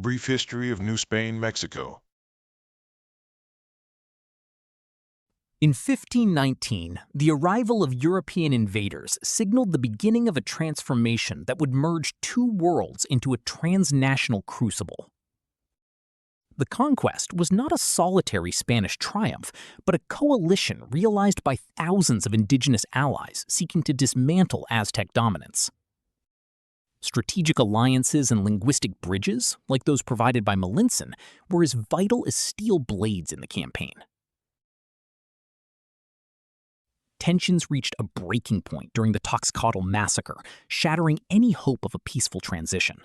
Brief history of New Spain, Mexico. In 1519, the arrival of European invaders signaled the beginning of a transformation that would merge two worlds into a transnational crucible. The conquest was not a solitary Spanish triumph, but a coalition realized by thousands of indigenous allies seeking to dismantle Aztec dominance. Strategic alliances and linguistic bridges, like those provided by Melanson, were as vital as steel blades in the campaign. Tensions reached a breaking point during the Toxcatl massacre, shattering any hope of a peaceful transition.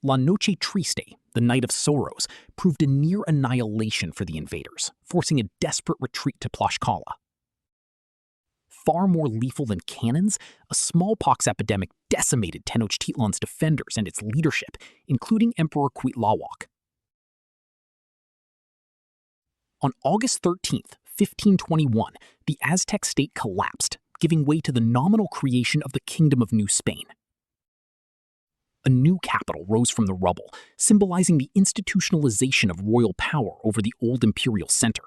La Noche Triste, the Night of Sorrows, proved a near annihilation for the invaders, forcing a desperate retreat to Tlaxcala. Far more lethal than cannons, a smallpox epidemic decimated Tenochtitlan's defenders and its leadership, including Emperor Cuitlahua. On August 13th, 1521, the Aztec state collapsed, giving way to the nominal creation of the Kingdom of New Spain. A new capital rose from the rubble, symbolizing the institutionalization of royal power over the old imperial center.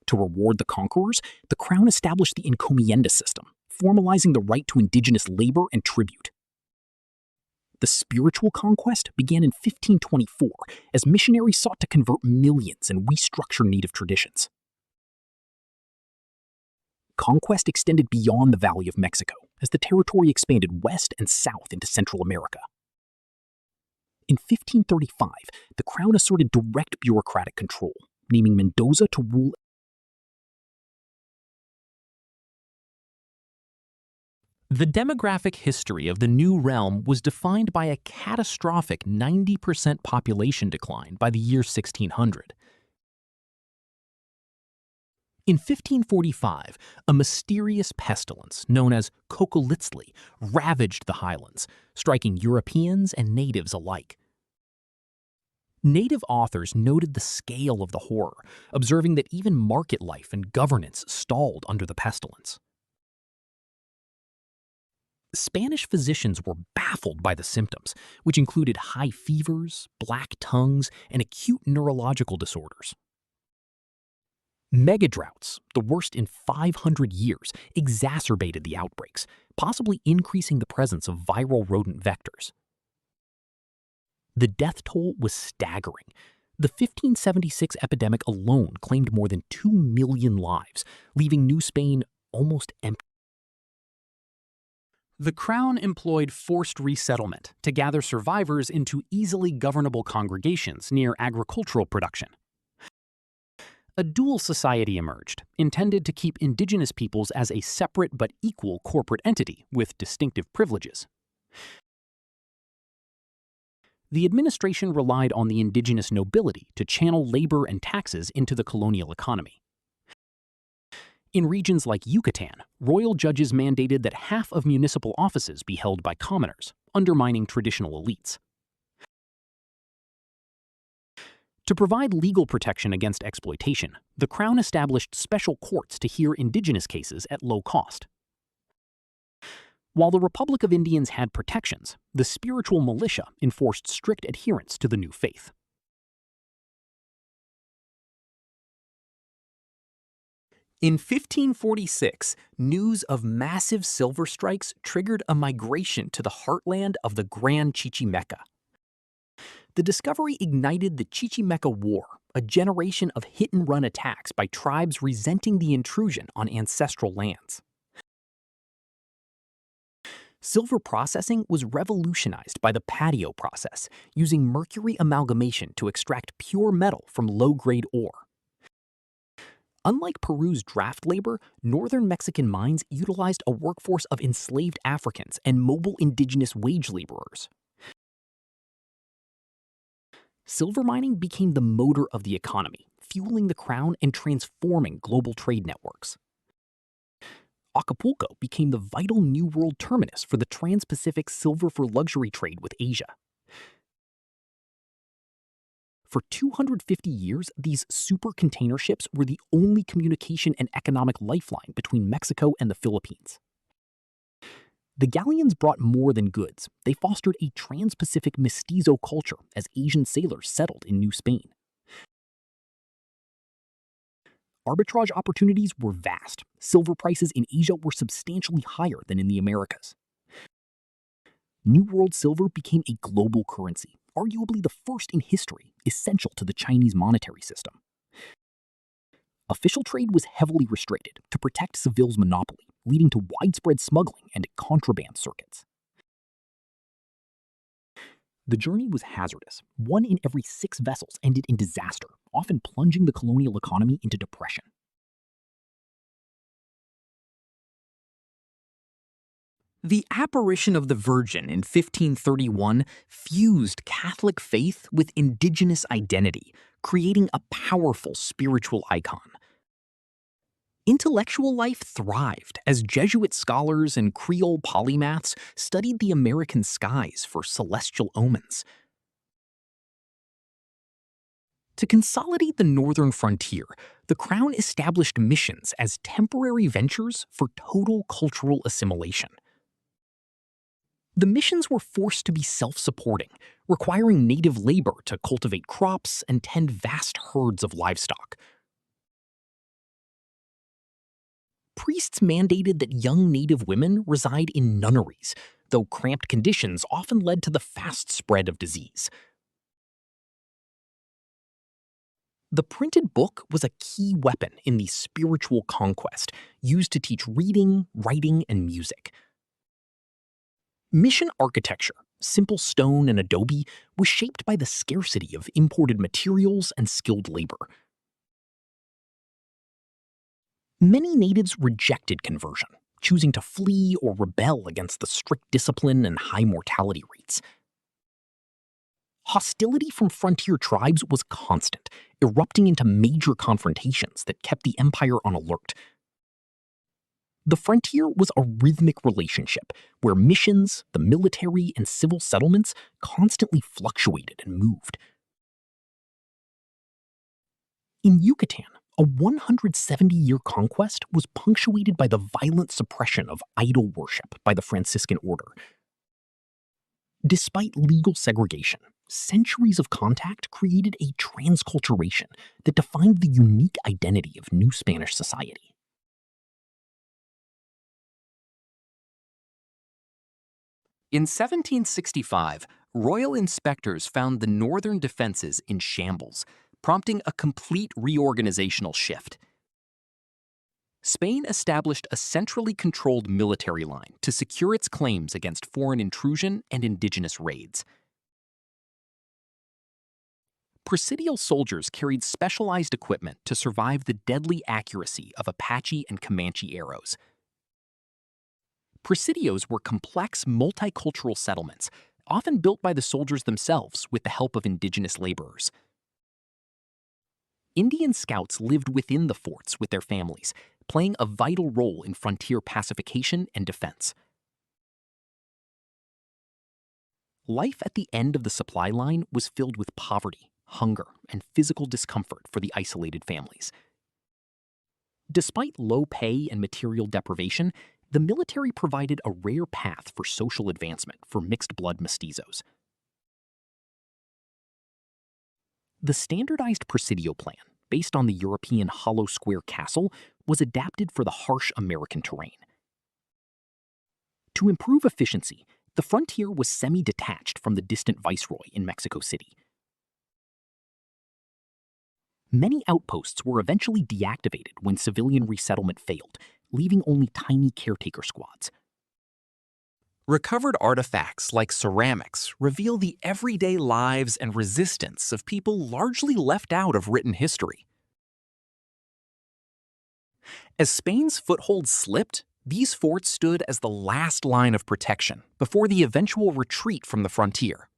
To reward the conquerors, the crown established the encomienda system, formalizing the right to indigenous labor and tribute. The spiritual conquest began in 1524 as missionaries sought to convert millions and restructure native traditions. Conquest extended beyond the Valley of Mexico as the territory expanded west and south into Central America. In 1535, the crown asserted direct bureaucratic control, naming Mendoza to rule. The demographic history of the new realm was defined by a catastrophic 90% population decline by the year 1600. In 1545, a mysterious pestilence known as Cocolitzli ravaged the highlands, striking Europeans and natives alike. Native authors noted the scale of the horror, observing that even market life and governance stalled under the pestilence. Spanish physicians were baffled by the symptoms, which included high fevers, black tongues, and acute neurological disorders. Megadroughts, the worst in 500 years, exacerbated the outbreaks, possibly increasing the presence of viral rodent vectors. The death toll was staggering. The 1576 epidemic alone claimed more than 2 million lives, leaving New Spain almost empty. The crown employed forced resettlement to gather survivors into easily governable congregations near agricultural production. A dual society emerged, intended to keep indigenous peoples as a separate but equal corporate entity with distinctive privileges. The administration relied on the indigenous nobility to channel labor and taxes into the colonial economy. In regions like Yucatan, royal judges mandated that half of municipal offices be held by commoners, undermining traditional elites. To provide legal protection against exploitation, the crown established special courts to hear indigenous cases at low cost. While the Republic of Indians had protections, the spiritual militia enforced strict adherence to the new faith. In 1546, news of massive silver strikes triggered a migration to the heartland of the Gran Chichimeca. The discovery ignited the Chichimeca War, a generation of hit-and-run attacks by tribes resenting the intrusion on ancestral lands. Silver processing was revolutionized by the patio process, using mercury amalgamation to extract pure metal from low-grade ore. Unlike Peru's draft labor, northern Mexican mines utilized a workforce of enslaved Africans and mobile indigenous wage laborers. Silver mining became the motor of the economy, fueling the crown and transforming global trade networks. Acapulco became the vital New World terminus for the trans-Pacific silver for luxury trade with Asia. For 250 years, these super container ships were the only communication and economic lifeline between Mexico and the Philippines. The galleons brought more than goods. They fostered a trans-Pacific mestizo culture as Asian sailors settled in New Spain. Arbitrage opportunities were vast. Silver prices in Asia were substantially higher than in the Americas. New World silver became a global currency, arguably the first in history, essential to the Chinese monetary system. Official trade was heavily restricted to protect Seville's monopoly, leading to widespread smuggling and contraband circuits. The journey was hazardous. 1 in every 6 vessels ended in disaster, often plunging the colonial economy into depression. The apparition of the Virgin in 1531 fused Catholic faith with indigenous identity, creating a powerful spiritual icon. Intellectual life thrived as Jesuit scholars and Creole polymaths studied the American skies for celestial omens. To consolidate the northern frontier, the Crown established missions as temporary ventures for total cultural assimilation. The missions were forced to be self-supporting, requiring native labor to cultivate crops and tend vast herds of livestock. Priests mandated that young native women reside in nunneries, though cramped conditions often led to the fast spread of disease. The printed book was a key weapon in the spiritual conquest, used to teach reading, writing, and music. Mission architecture, simple stone and adobe, was shaped by the scarcity of imported materials and skilled labor. Many natives rejected conversion, choosing to flee or rebel against the strict discipline and high mortality rates. Hostility from frontier tribes was constant, erupting into major confrontations that kept the empire on alert. The frontier was a rhythmic relationship where missions, the military, and civil settlements constantly fluctuated and moved. In Yucatan, a 170-year conquest was punctuated by the violent suppression of idol worship by the Franciscan order. Despite legal segregation, centuries of contact created a transculturation that defined the unique identity of New Spanish society. In 1765, royal inspectors found the northern defenses in shambles, prompting a complete reorganizational shift. Spain established a centrally controlled military line to secure its claims against foreign intrusion and indigenous raids. Presidial soldiers carried specialized equipment to survive the deadly accuracy of Apache and Comanche arrows. Presidios were complex, multicultural settlements, often built by the soldiers themselves with the help of indigenous laborers. Indian scouts lived within the forts with their families, playing a vital role in frontier pacification and defense. Life at the end of the supply line was filled with poverty, hunger, and physical discomfort for the isolated families. Despite low pay and material deprivation, the military provided a rare path for social advancement for mixed-blood mestizos. The standardized Presidio plan, based on the European hollow square castle, was adapted for the harsh American terrain. To improve efficiency, the frontier was semi-detached from the distant viceroy in Mexico City. Many outposts were eventually deactivated when civilian resettlement failed, leaving only tiny caretaker squads. Recovered artifacts like ceramics reveal the everyday lives and resistance of people largely left out of written history. As Spain's foothold slipped, these forts stood as the last line of protection before the eventual retreat from the frontier.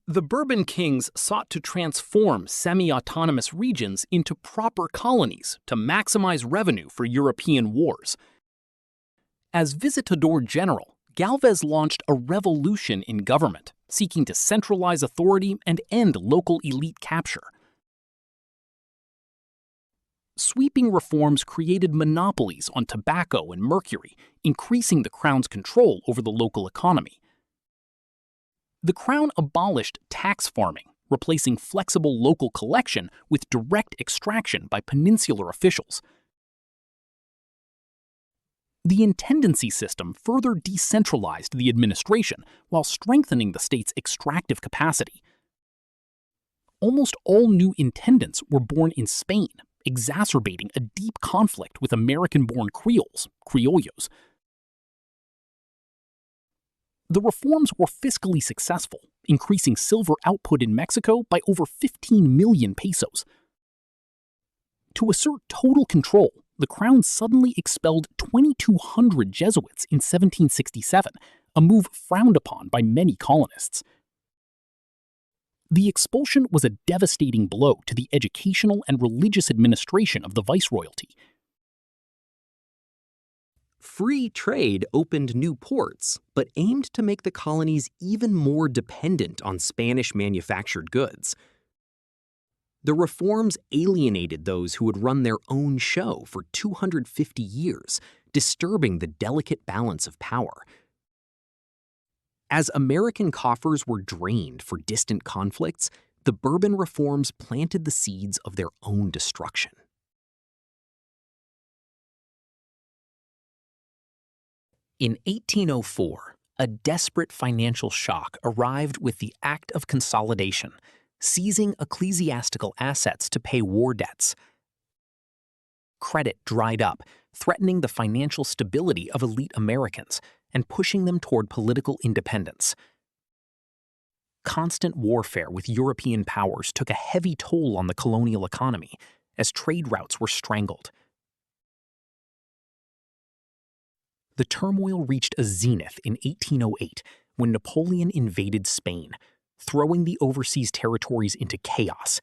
The Bourbon kings sought to transform semi-autonomous regions into proper colonies to maximize revenue for European wars. As Visitador General, Galvez launched a revolution in government, seeking to centralize authority and end local elite capture. Sweeping reforms created monopolies on tobacco and mercury, increasing the crown's control over the local economy. The crown abolished tax farming, replacing flexible local collection with direct extraction by peninsular officials. The intendancy system further decentralized the administration while strengthening the state's extractive capacity. Almost all new intendants were born in Spain, exacerbating a deep conflict with American-born Creoles, criollos. The reforms were fiscally successful, increasing silver output in Mexico by over 15 million pesos. To assert total control, the crown suddenly expelled 2,200 Jesuits in 1767, a move frowned upon by many colonists. The expulsion was a devastating blow to the educational and religious administration of the viceroyalty. Free trade opened new ports, but aimed to make the colonies even more dependent on Spanish-manufactured goods. The reforms alienated those who had run their own show for 250 years, disturbing the delicate balance of power. As American coffers were drained for distant conflicts, the Bourbon reforms planted the seeds of their own destruction. In 1804, a desperate financial shock arrived with the Act of Consolidation, seizing ecclesiastical assets to pay war debts. Credit dried up, threatening the financial stability of elite Americans and pushing them toward political independence. Constant warfare with European powers took a heavy toll on the colonial economy as trade routes were strangled. The turmoil reached a zenith in 1808 when Napoleon invaded Spain, throwing the overseas territories into chaos.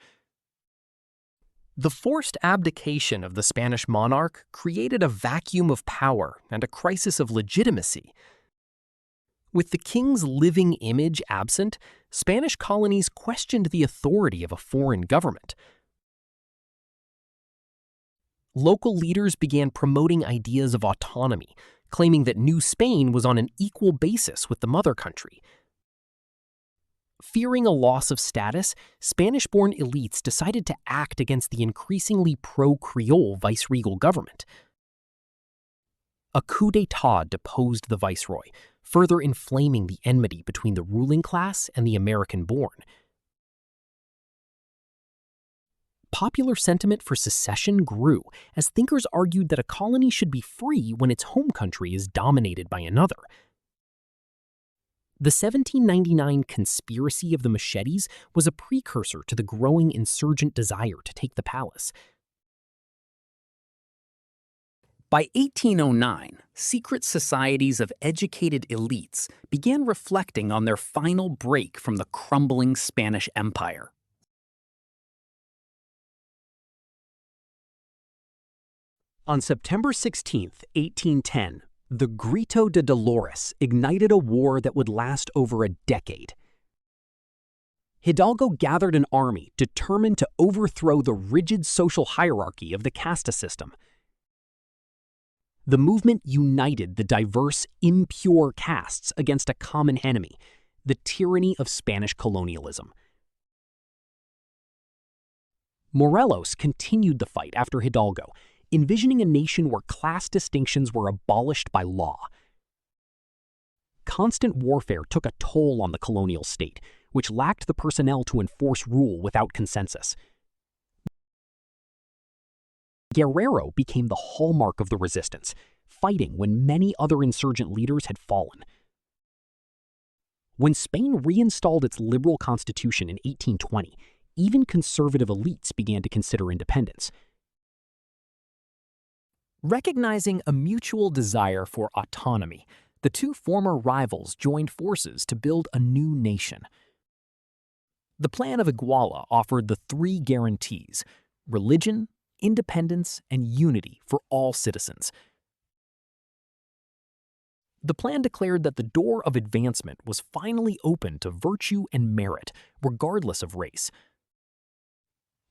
The forced abdication of the Spanish monarch created a vacuum of power and a crisis of legitimacy. With the king's living image absent, Spanish colonies questioned the authority of a foreign government. Local leaders began promoting ideas of autonomy, claiming that New Spain was on an equal basis with the mother country. Fearing a loss of status, Spanish-born elites decided to act against the increasingly pro-Creole viceregal government. A coup d'état deposed the viceroy, further inflaming the enmity between the ruling class and the American-born. Popular sentiment for secession grew as thinkers argued that a colony should be free when its home country is dominated by another. The 1799 conspiracy of the machetes was a precursor to the growing insurgent desire to take the palace. By 1809, secret societies of educated elites began reflecting on their final break from the crumbling Spanish Empire. On September 16, 1810, the Grito de Dolores ignited a war that would last over a decade. Hidalgo gathered an army determined to overthrow the rigid social hierarchy of the casta system. The movement united the diverse, impure castes against a common enemy, the tyranny of Spanish colonialism. Morelos continued the fight after Hidalgo, envisioning a nation where class distinctions were abolished by law. Constant warfare took a toll on the colonial state, which lacked the personnel to enforce rule without consensus. Guerrero became the hallmark of the resistance, fighting when many other insurgent leaders had fallen. When Spain reinstalled its liberal constitution in 1820, even conservative elites began to consider independence. Recognizing a mutual desire for autonomy, the two former rivals joined forces to build a new nation. The Plan of Iguala offered the three guarantees: religion, independence, and unity for all citizens. The plan declared that the door of advancement was finally open to virtue and merit, regardless of race.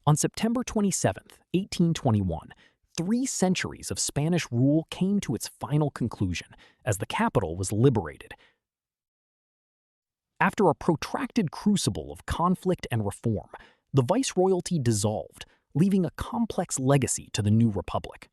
On September 27, 1821, 3 centuries of Spanish rule came to its final conclusion as the capital was liberated. After a protracted crucible of conflict and reform, the viceroyalty dissolved, leaving a complex legacy to the new republic.